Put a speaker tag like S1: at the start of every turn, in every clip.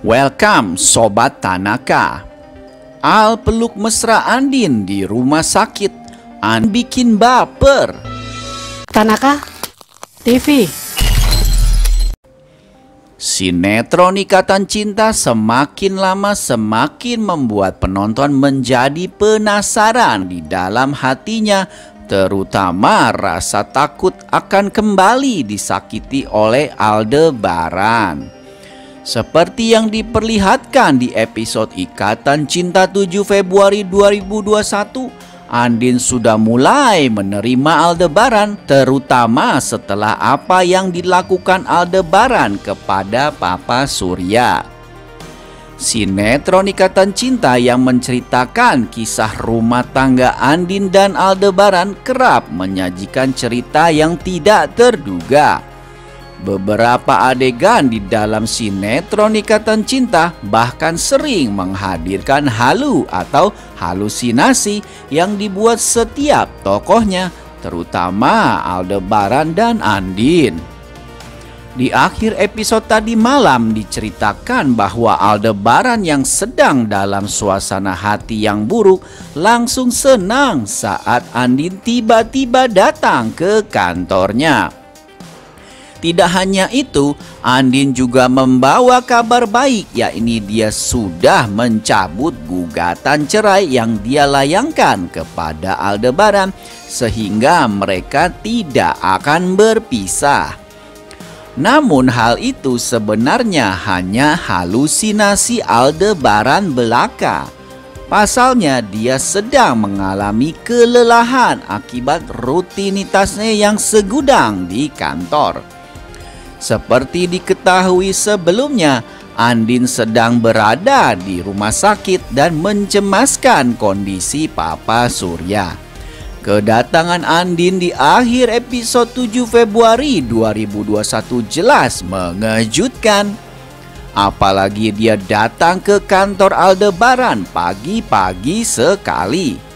S1: Welcome Sobat Tanaka. Al peluk mesra Andin di rumah sakit. Andin bikin baper.
S2: Tanaka, TV.
S1: Sinetron Ikatan Cinta semakin lama semakin membuat penonton menjadi penasaran di dalam hatinya, terutama rasa takut akan kembali disakiti oleh Aldebaran. Seperti yang diperlihatkan di episode Ikatan Cinta 7 Februari 2021, Andin sudah mulai menerima Aldebaran, terutama setelah apa yang dilakukan Aldebaran kepada Papa Surya. Sinetron Ikatan Cinta yang menceritakan kisah rumah tangga Andin dan Aldebaran kerap menyajikan cerita yang tidak terduga. Beberapa adegan di dalam sinetron Ikatan Cinta bahkan sering menghadirkan halu atau halusinasi yang dibuat setiap tokohnya, terutama Aldebaran dan Andin. Di akhir episode tadi malam diceritakan bahwa Aldebaran yang sedang dalam suasana hati yang buruk langsung senang saat Andin tiba-tiba datang ke kantornya. Tidak hanya itu, Andin juga membawa kabar baik, yakni dia sudah mencabut gugatan cerai yang dia layangkan kepada Aldebaran sehingga mereka tidak akan berpisah. Namun hal itu sebenarnya hanya halusinasi Aldebaran belaka. Pasalnya dia sedang mengalami kelelahan akibat rutinitasnya yang segudang di kantor. Seperti diketahui sebelumnya, Andin sedang berada di rumah sakit dan mencemaskan kondisi Papa Surya. Kedatangan Andin di akhir episode 7 Februari 2021 jelas mengejutkan. Apalagi dia datang ke kantor Aldebaran pagi-pagi sekali.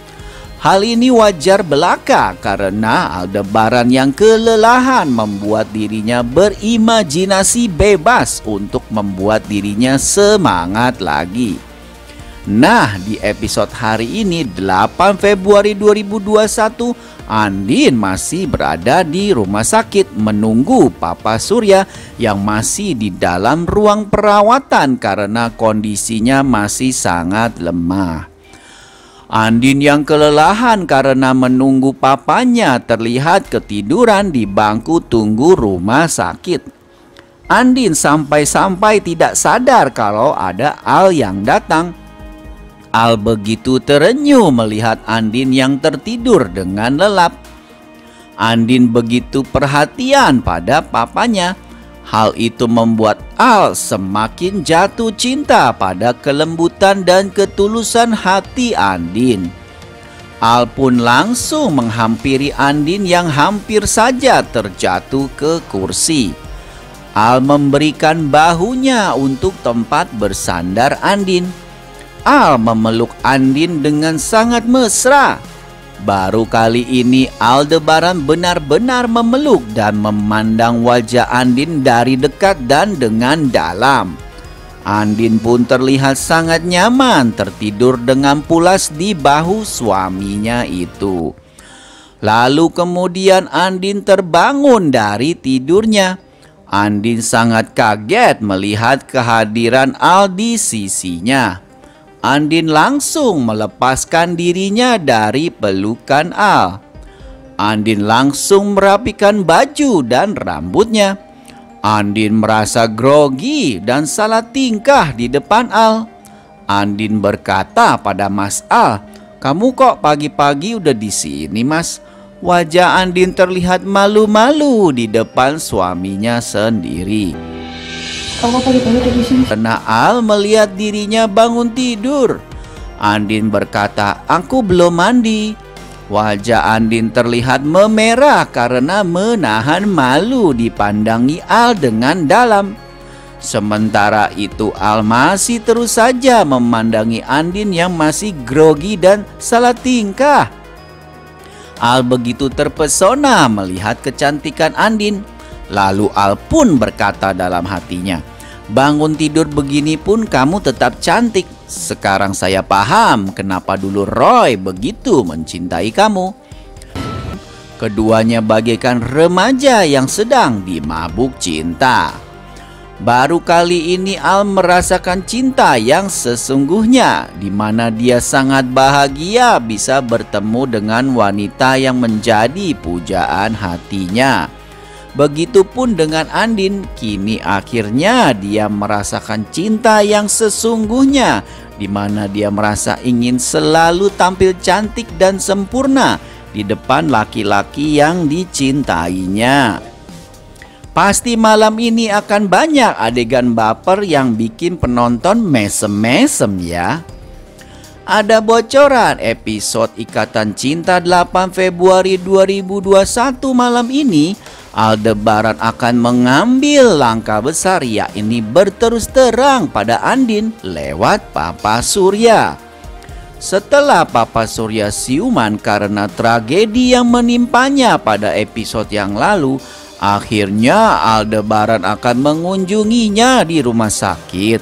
S1: Hal ini wajar belaka karena Aldebaran yang kelelahan membuat dirinya berimajinasi bebas untuk membuat dirinya semangat lagi. Nah, di episode hari ini 8 Februari 2021, Andin masih berada di rumah sakit menunggu Papa Surya yang masih di dalam ruang perawatan karena kondisinya masih sangat lemah. Andin yang kelelahan karena menunggu papanya terlihat ketiduran di bangku tunggu rumah sakit. Andin sampai-sampai tidak sadar kalau ada Al yang datang. Al begitu terenyuh melihat Andin yang tertidur dengan lelap. Andin begitu perhatian pada papanya. Hal itu membuat Al semakin jatuh cinta pada kelembutan dan ketulusan hati Andin. Al pun langsung menghampiri Andin yang hampir saja terjatuh ke kursi. Al memberikan bahunya untuk tempat bersandar Andin. Al memeluk Andin dengan sangat mesra. Baru kali ini Aldebaran benar-benar memeluk dan memandang wajah Andin dari dekat dan dengan dalam. Andin pun terlihat sangat nyaman tertidur dengan pulas di bahu suaminya itu. Lalu kemudian Andin terbangun dari tidurnya. Andin sangat kaget melihat kehadiran Al di sisinya. Andin langsung melepaskan dirinya dari pelukan Al. Andin langsung merapikan baju dan rambutnya. Andin merasa grogi dan salah tingkah di depan Al. Andin berkata pada Mas Al, "Kamu kok pagi-pagi udah di sini, Mas?" Wajah Andin terlihat malu-malu di depan suaminya sendiri.
S2: Kamu pagi-pagi udah di sini.
S1: Karena Al melihat dirinya bangun tidur. Andin berkata, "Aku belum mandi." Wajah Andin terlihat memerah karena menahan malu dipandangi Al dengan dalam. Sementara itu Al masih terus saja memandangi Andin yang masih grogi dan salah tingkah. Al begitu terpesona melihat kecantikan Andin. Lalu Al pun berkata dalam hatinya, Bangun tidur begini pun kamu tetap cantik. Sekarang saya paham kenapa dulu Roy begitu mencintai kamu. Keduanya bagaikan remaja yang sedang dimabuk cinta. Baru kali ini Al merasakan cinta yang sesungguhnya, di mana dia sangat bahagia bisa bertemu dengan wanita yang menjadi pujaan hatinya. Begitupun dengan Andin, kini akhirnya dia merasakan cinta yang sesungguhnya, di mana dia merasa ingin selalu tampil cantik dan sempurna di depan laki-laki yang dicintainya. Pasti malam ini akan banyak adegan baper yang bikin penonton mesem-mesem ya. Ada bocoran episode Ikatan Cinta 8 Februari 2021 malam ini, Aldebaran akan mengambil langkah besar, yakni berterus terang pada Andin lewat Papa Surya. Setelah Papa Surya siuman karena tragedi yang menimpanya pada episode yang lalu, akhirnya Aldebaran akan mengunjunginya di rumah sakit.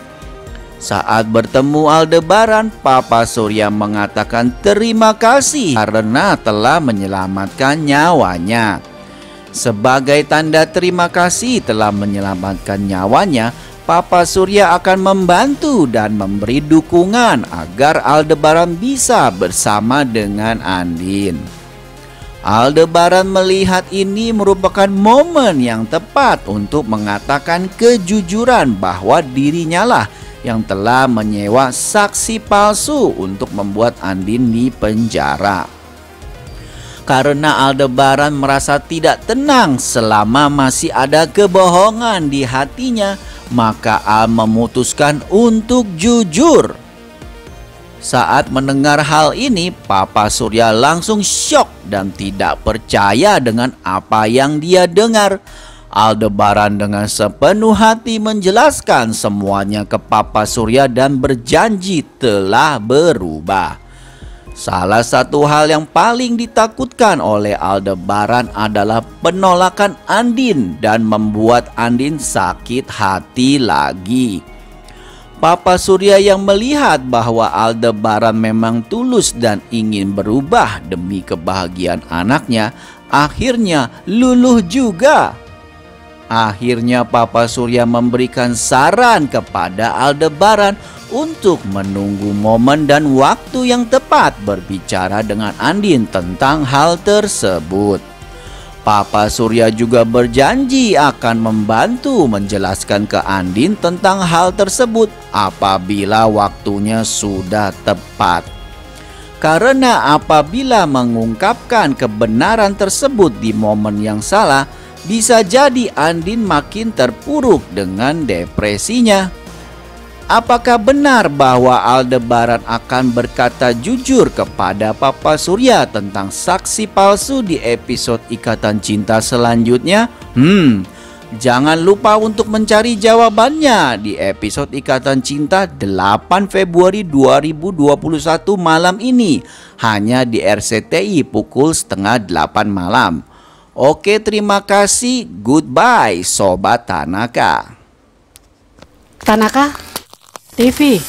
S1: Saat bertemu Aldebaran, Papa Surya mengatakan terima kasih karena telah menyelamatkan nyawanya. Sebagai tanda terima kasih telah menyelamatkan nyawanya, Papa Surya akan membantu dan memberi dukungan agar Aldebaran bisa bersama dengan Andin. Aldebaran melihat ini merupakan momen yang tepat untuk mengatakan kejujuran bahwa dirinya lah yang telah menyewa saksi palsu untuk membuat Andin di penjara. Karena Aldebaran merasa tidak tenang selama masih ada kebohongan di hatinya, maka Al memutuskan untuk jujur. Saat mendengar hal ini, Papa Surya langsung syok dan tidak percaya dengan apa yang dia dengar. Aldebaran dengan sepenuh hati menjelaskan semuanya ke Papa Surya dan berjanji telah berubah. Salah satu hal yang paling ditakutkan oleh Aldebaran adalah penolakan Andin dan membuat Andin sakit hati lagi. Papa Surya yang melihat bahwa Aldebaran memang tulus dan ingin berubah demi kebahagiaan anaknya, akhirnya luluh juga. Akhirnya Papa Surya memberikan saran kepada Aldebaran untuk menunggu momen dan waktu yang tepat berbicara dengan Andin tentang hal tersebut. Papa Surya juga berjanji akan membantu menjelaskan ke Andin tentang hal tersebut apabila waktunya sudah tepat. Karena apabila mengungkapkan kebenaran tersebut di momen yang salah, bisa jadi Andin makin terpuruk dengan depresinya. Apakah benar bahwa Aldebaran akan berkata jujur kepada Papa Surya tentang saksi palsu di episode Ikatan Cinta selanjutnya? Jangan lupa untuk mencari jawabannya di episode Ikatan Cinta 8 Februari 2021 malam ini, hanya di RCTI pukul 7:30 malam. Oke, terima kasih. Goodbye, Sobat Tanaka.
S2: Tanaka TV.